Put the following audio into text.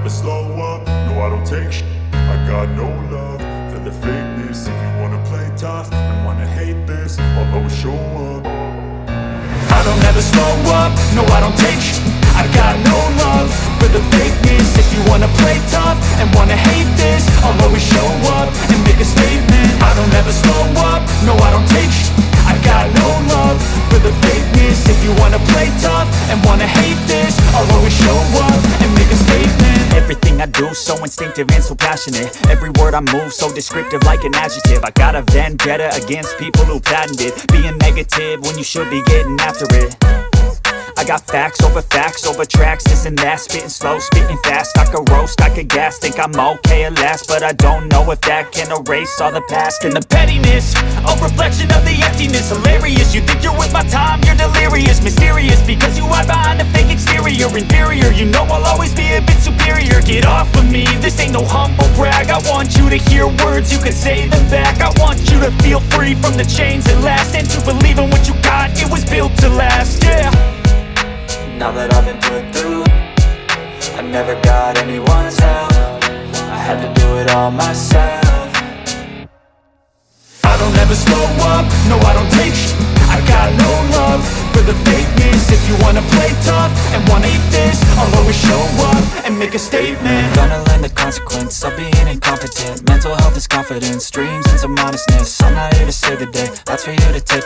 never slow up, no I don't take shit. I got no love for the fakeness. If you wanna play tough and wanna hate this, I'll always show up. I don't ever slow up, no I don't take shit. I got no love for the fakeness. If you wanna play tough and wanna hate this, I'll always show up and make a statement. I don't ever slow up, no I don't take shit. I got no love for the fakeness. If you wanna play tough and wanna hate this, I'll always show up and make a statement. Everything I do so instinctive and so passionate. Every word I move so descriptive like an adjective. I got a vendetta against people who patented being negative when you should be getting after it. I got facts over tracks, this and that. Spitting slow, spitting fast, I could roast, I could gas. Think I'm okay at last, but I don't know if that can erase all the past. And the pettiness, a reflection of the emptiness. Hilarious, you think you're with my time, you're delirious. Mysterious, because you hide behind a fake exterior. Inferior, you know I'll always be a bit superior. Get off of me, this ain't no humble brag. I want you to hear words, you can say them back. I want you to feel free from the chains that last, and to believe in what you got, it was built to last, yeah. Now that I've been put through, I never got anyone's help. I had to do it all myself. I don't ever slow up, no I don't take shit. I got no love for the fakeness. If you wanna play tough and wanna eat this, I'll always show up and make a statement. Gonna learn the consequence of being incompetent. Mental health is confidence, dreams and some honestness. I'm not here to save the day, that's for you to take away.